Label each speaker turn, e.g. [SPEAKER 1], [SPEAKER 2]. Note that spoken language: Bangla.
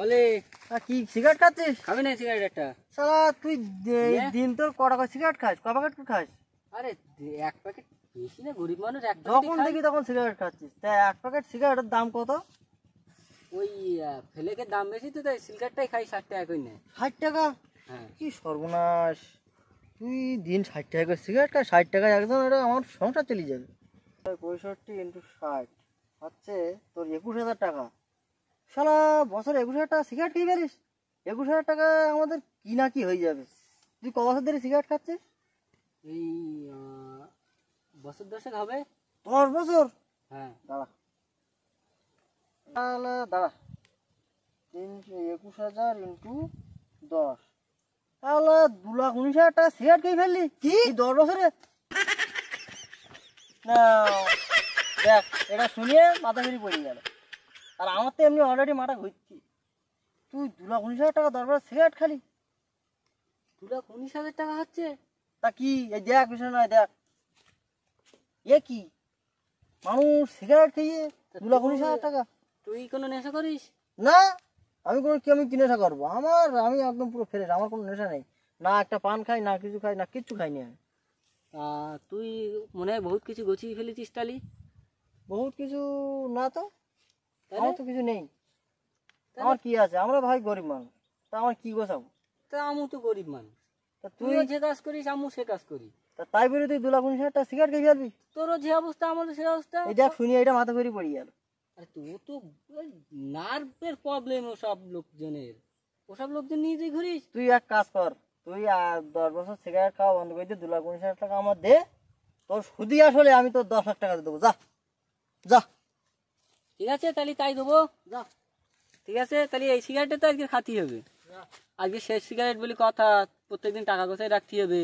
[SPEAKER 1] বলে
[SPEAKER 2] কি সিগারেট খাচ্ছিস?
[SPEAKER 1] খাবি না সিগারেট একটা?
[SPEAKER 2] শালা তুই দিন তোর কটা করে সিগারেট খাস? ক প্যাকেট খাস?
[SPEAKER 1] আরে এক প্যাকেট বেশি না, গরিব মানুষ এক
[SPEAKER 2] যখন দেখি তখন সিগারেট খাচ্ছিস। তা এক প্যাকেট সিগারেটের দাম কত?
[SPEAKER 1] ওই ফেলেকের দাম বেশি তো, তাই সিগারেটটাই খাই 60 টাকা করে নেয়।
[SPEAKER 2] 60 টাকা?
[SPEAKER 1] হ্যাঁ।
[SPEAKER 2] কি সর্বনাশ, তুই দিন 60 টাকা করে সিগারেট খাস? 60 টাকায় একদম এটা আমার সংসার চলে যাবে। 65 × 60 হচ্ছে তোর 21,000 টাকা। শালা বছরে 21,000 টাকা সিগারেট খেয়ে ফেলিস। 21,000 টাকা আমাদের কি না কি হয়ে যাবে। তুই ক বছর ধরে সিগারেট খাচ্ছিস?
[SPEAKER 1] এই বছর 10 হবে।
[SPEAKER 2] 10 বছর?
[SPEAKER 1] হ্যাঁ।
[SPEAKER 2] দাঁড়া তাহলে দাঁড়া, 21,000 × 10, তাহলে 2,19,000 টাকা সিগারেট খেয়ে ফেললি কি 10 বছরে? না দেখ, এটা শুনিয়ে মাথা ফেরি পড়ে গেল। আর আমার তো এমনি অলরেডি মাথা ঘুরছি। তুই 2,19,000 টাকা 10 বছর সিগারেট খালি?
[SPEAKER 1] 2,19,000 টাকা হচ্ছে?
[SPEAKER 2] তা কি এই দেখ, বিষয় নয় দেখ, এ কি মানুষ সিগারেট খেয়ে 2,19,000 টাকা?
[SPEAKER 1] তুই কোনো নেশা করিস?
[SPEAKER 2] না, আমি কি নেশা করবো? আমি একদম পুরো ফ্রেশ, আমার কোনো নেশা নেই। না একটা পান খাই, না কিছু খাই, না কিচ্ছু খাইনি আমি।
[SPEAKER 1] তুই মনে হয় বহুত কিছু গছিয়ে ফেলেছিস তালি।
[SPEAKER 2] বহুত কিছু না তো, আমার তো কিছু নেই। আমার কি আছে? আমরা ভাই গরিব মানুষ, তা আমার কি গোছাবো?
[SPEAKER 1] তা আমু তো গরিব মানুষ,
[SPEAKER 2] তা
[SPEAKER 1] তুইও যে কাজ করিস আমু সে কাজ করি।
[SPEAKER 2] তা তাই বলে তুই 2,19,000 টাকা সিগারেট খেয়ে ফেলবি?
[SPEAKER 1] তোরও যে অবস্থা আমারও সে অবস্থা।
[SPEAKER 2] এই দেখ শুনি এটা মাথা ফেরি পড়ে গেল।
[SPEAKER 1] আরে তোর তো নার্ভের প্রবলেম ওসব লোকজনের, ওসব লোকজন নিয়ে যে ঘুরিস।
[SPEAKER 2] তুই এক কাজ কর, তুই 10 বছর সিগারেট খাওয়া বন্ধ করে দিয়ে 2,19,000 টাকা আমার দে। তোর সুদি আসলে আমি তোর 10 লাখ টাকা দেবো। যা যা।
[SPEAKER 1] ঠিক আছে তাহলে তাই দেবো।
[SPEAKER 2] যা।
[SPEAKER 1] ঠিক আছে তাহলে এই সিগারেটটা তো আজকে খাতেই হবে। আজকে শেষ সিগারেট বলে কথা, প্রত্যেকদিন টাকা গোছায় রাখতে হবে।